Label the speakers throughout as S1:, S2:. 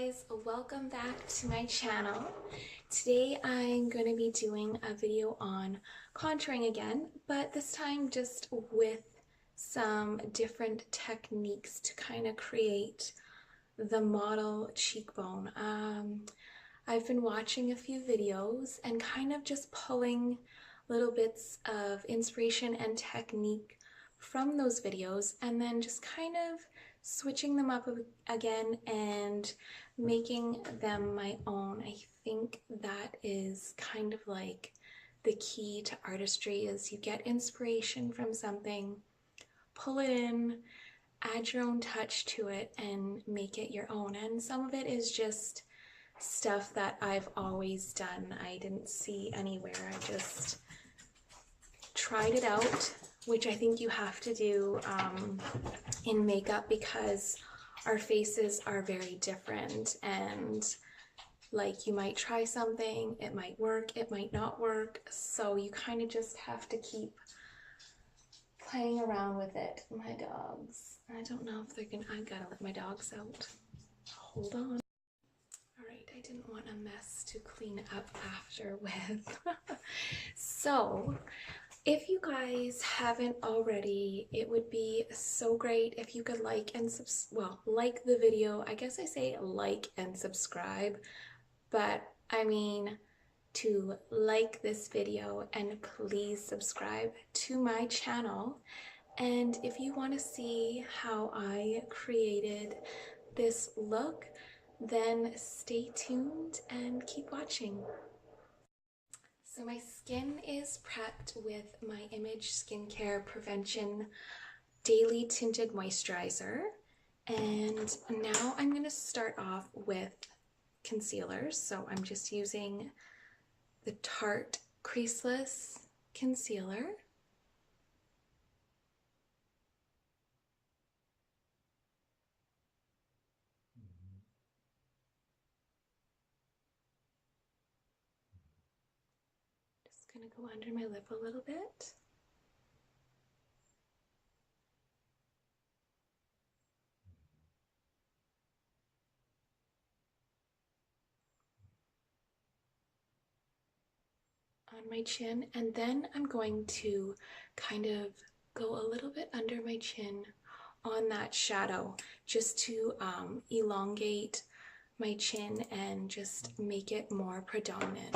S1: guys, welcome back to my channel. Today I'm going to be doing a video on contouring again, but this time just with some different techniques to kind of create the model cheekbone. I've been watching a few videos and kind of just pulling little bits of inspiration and technique from those videos and then just kind of switching them up again and making them my own. I think that is kind of like the key to artistry, is you get inspiration from something, pull it in, add your own touch to it and make it your own. And some of it is just stuff that I've always done. I didn't see anywhere. I just tried it out, which I think you have to do in makeup because our faces are very different, and like you might try something, it might work, it might not work, so you kind of just have to keep playing around with it. My dogs, I don't know if they're gonna, I gotta let my dogs out. Hold on. Alright, I didn't want a mess to clean up after with. So if you guys haven't already, it would be so great if you could like and like the video. I guess I say like and subscribe, but I mean to like this video, and please subscribe to my channel. And if you want to see how I created this look, then stay tuned and keep watching. So my skin is prepped with my Image Skincare Prevention Daily Tinted Moisturizer. And now I'm going to start off with concealers. So I'm just using the Tarte Creaseless Concealer. Gonna go under my lip a little bit. On my chin, and then I'm going to kind of go a little bit under my chin on that shadow just to elongate my chin and just make it more predominant.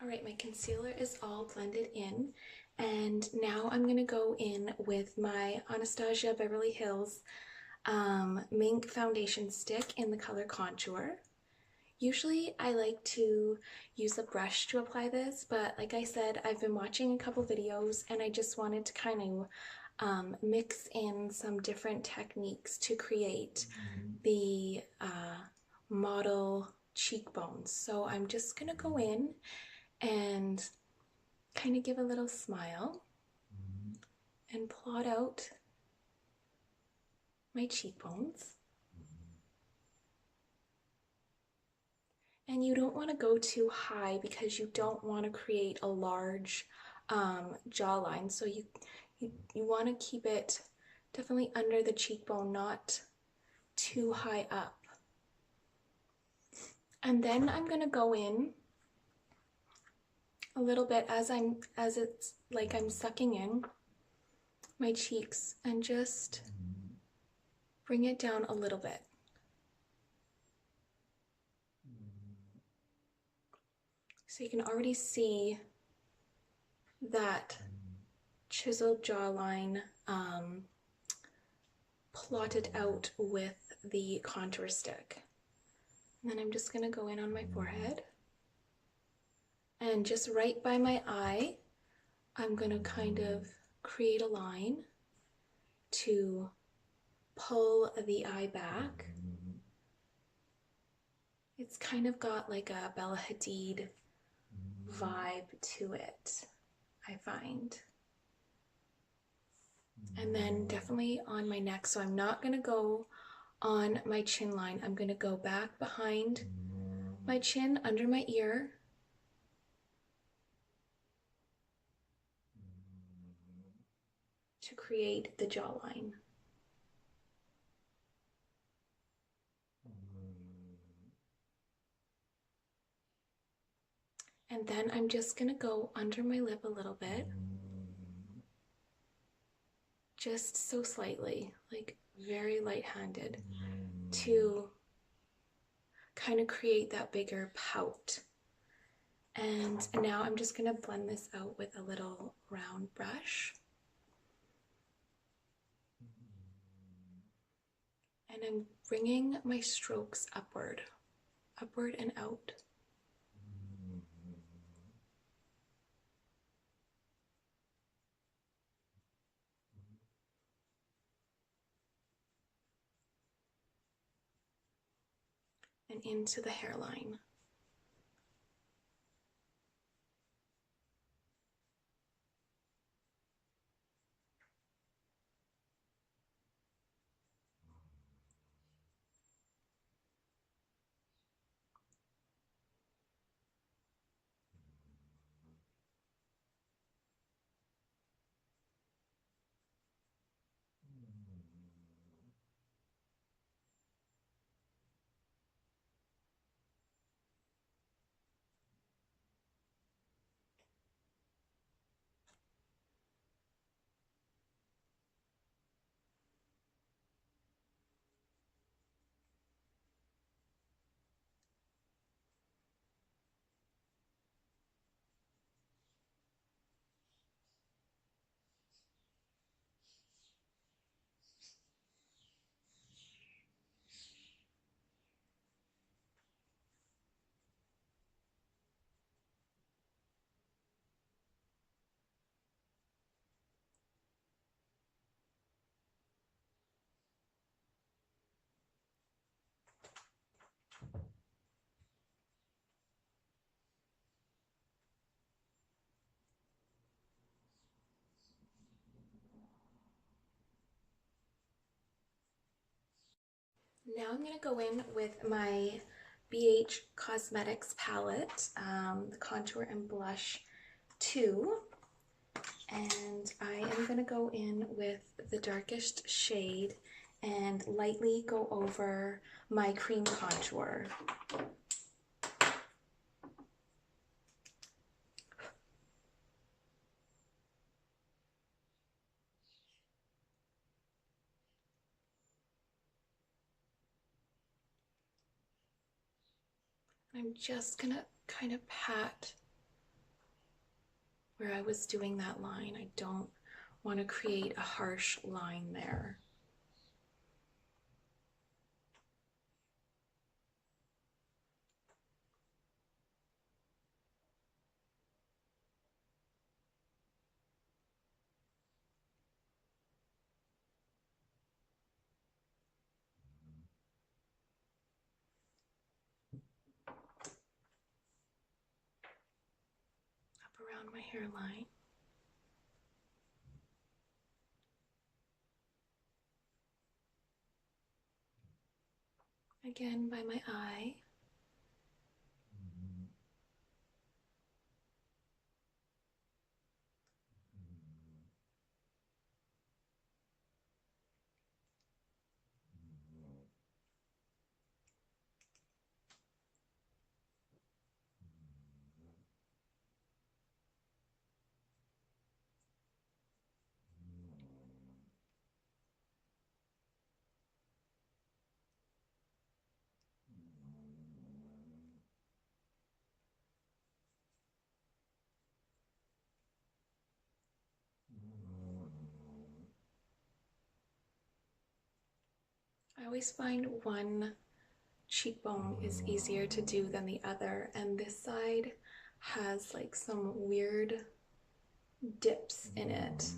S1: All right, my concealer is all blended in, and now I'm gonna go in with my Anastasia Beverly Hills Mink foundation stick in the color Contour. Usually I like to use a brush to apply this, but like I said, I've been watching a couple videos and I just wanted to kind of mix in some different techniques to create the model cheekbones. So I'm just gonna go in and kind of give a little smile and plot out my cheekbones. And you don't want to go too high because you don't want to create a large jawline. So you want to keep it definitely under the cheekbone, not too high up. And then I'm going to go in a little bit as it's like I'm sucking in my cheeks and just bring it down a little bit. So you can already see that chiseled jawline plotted out with the contour stick. And then I'm just going to go in on my forehead. And just right by my eye, I'm going to kind of create a line to pull the eye back. It's kind of got like a Bella Hadid vibe to it. I find. And then definitely on my neck. So I'm not going to go on my chin line. I'm going to go back behind my chin, under my ear. To create the jawline. And then I'm just going to go under my lip a little bit. Just so slightly, like very light-handed, to kind of create that bigger pout. And now I'm just going to blend this out with a little round brush. And I'm bringing my strokes upward and out. And into the hairline. Now I'm going to go in with my BH Cosmetics palette, the Contour and Blush 2. And I am going to go in with the darkest shade and lightly go over my cream contour. I'm just going to kind of pat where I was doing that line. I don't want to create a harsh line there. Up around my hairline. Again by my eye. I always find one cheekbone is easier to do than the other, and this side has like some weird dips in it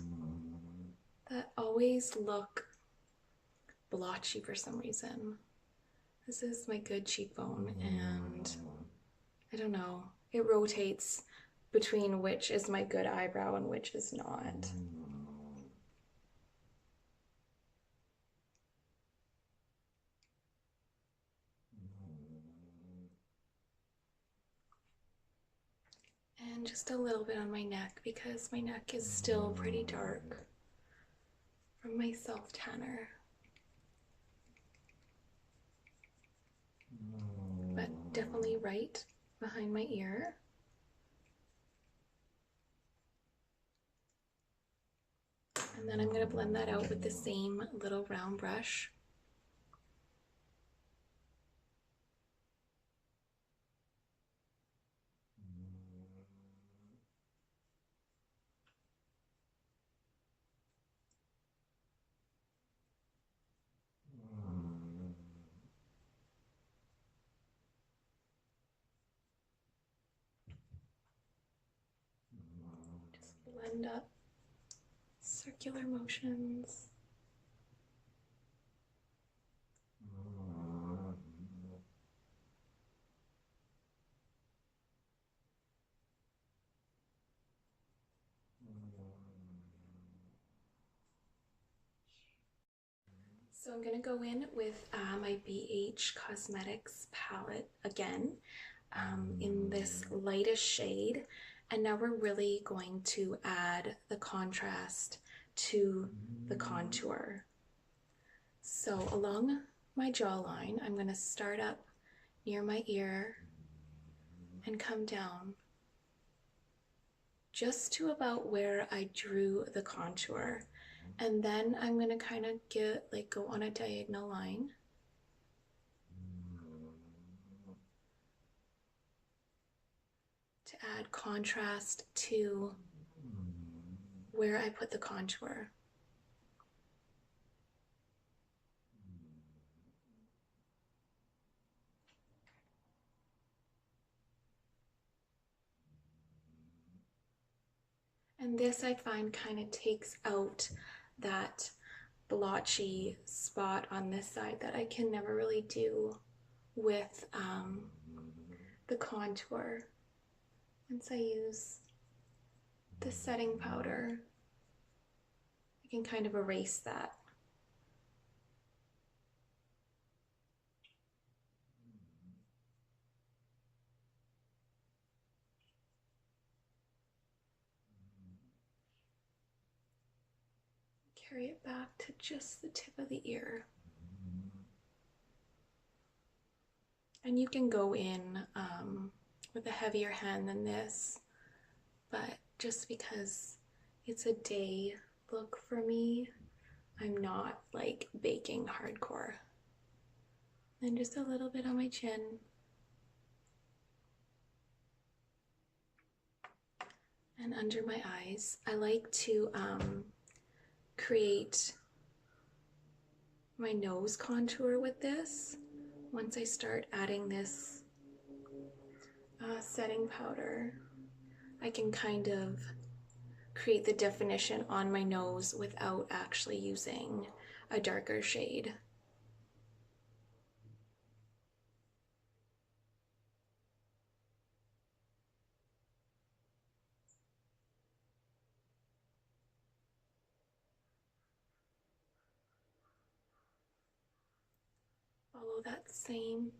S1: that always look blotchy for some reason. This is my good cheekbone, and I don't know, it rotates between which is my good eyebrow and which is not. And just a little bit on my neck because my neck is still pretty dark from my self-tanner. But definitely right behind my ear. And then I'm going to blend that out with the same little round brush. Just blend up circular motions. So I'm going to go in with my BH Cosmetics palette again in this lightest shade. And now we're really going to add the contrast to the contour. So along my jawline, I'm going to start up near my ear and come down just to about where I drew the contour. And then I'm going to kind of go on a diagonal line. To add contrast to where I put the contour. And this I find kind of takes out that blotchy spot on this side that I can never really do with the contour. Once I use the setting powder, I can kind of erase that. Carry it back to just the tip of the ear. And you can go in with a heavier hand than this, but just because it's a day look for me, I'm not like baking hardcore. And just a little bit on my chin. And under my eyes. I like to create my nose contour with this. Once I start adding this setting powder, I can kind of create the definition on my nose without actually using a darker shade. Follow that same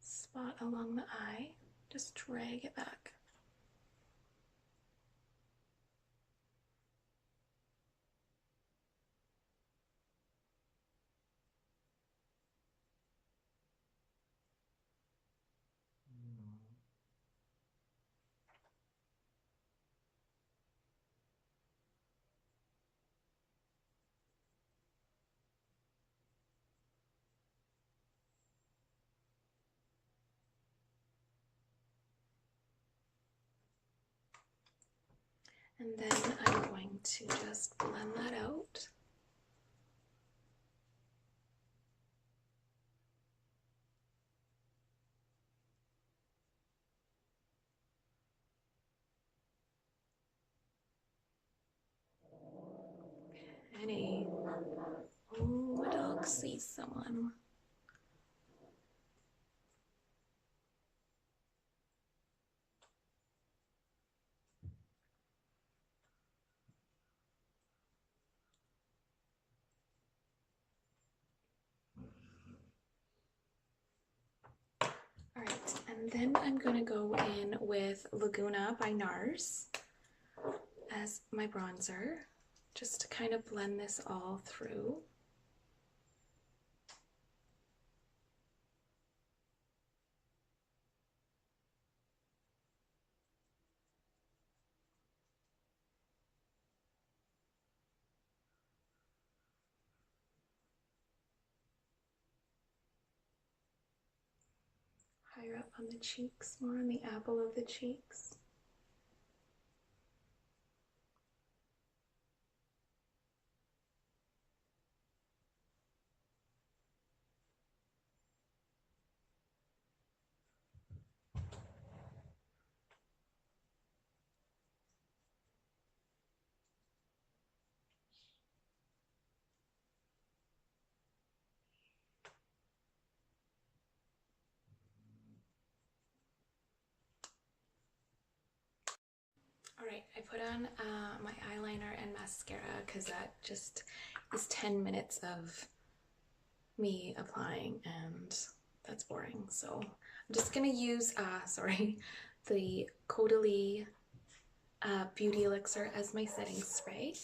S1: spot along the eye, just drag it back. And then I'm going to just blend that out. Penny. Oh, my dog sees someone. Alright, and then I'm going to go in with Laguna by NARS as my bronzer, just to kind of blend this all through. Higher up on the cheeks, more on the apple of the cheeks. Alright, I put on my eyeliner and mascara because that just is 10 minutes of me applying and that's boring. So I'm just going to use, the Caudalie Beauty Elixir as my setting spray.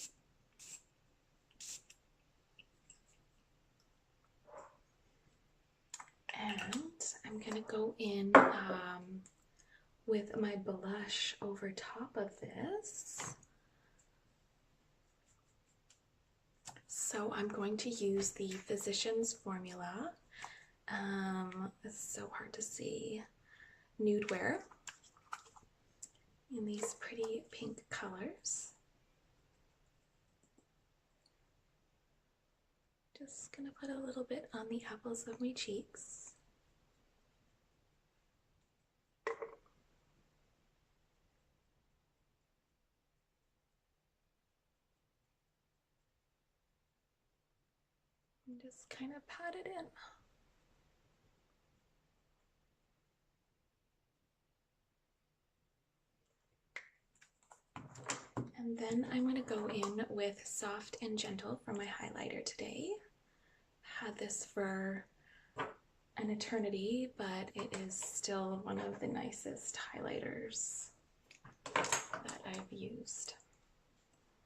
S1: And I'm going to go in with my blush over top of this. So I'm going to use the Physicians Formula. It's so hard to see. Nude Wear in these pretty pink colors. Just gonna put a little bit on the apples of my cheeks. And just kind of pat it in. And then I'm going to go in with Soft and Gentle for my highlighter today. Had this for an eternity, but it is still one of the nicest highlighters that I've used.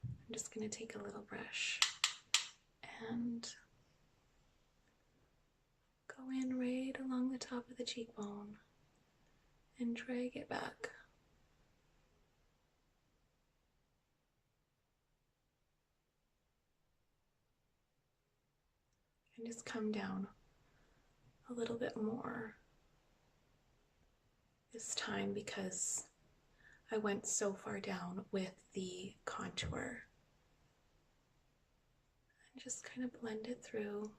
S1: I'm just going to take a little brush and go in right along the top of the cheekbone and drag it back. And just come down a little bit more this time because I went so far down with the contour. And just kind of blend it through.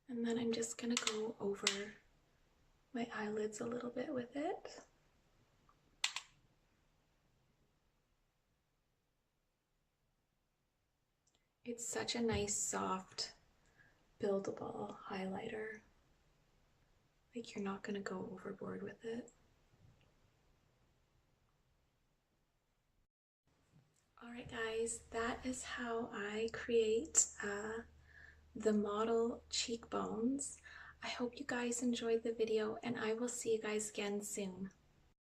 S1: And then I'm just gonna go over my eyelids a little bit with it. It's such a nice, soft, buildable highlighter. Like you're not gonna go overboard with it. Alright guys, that is how I create the model cheekbones. I hope you guys enjoyed the video and I will see you guys again soon.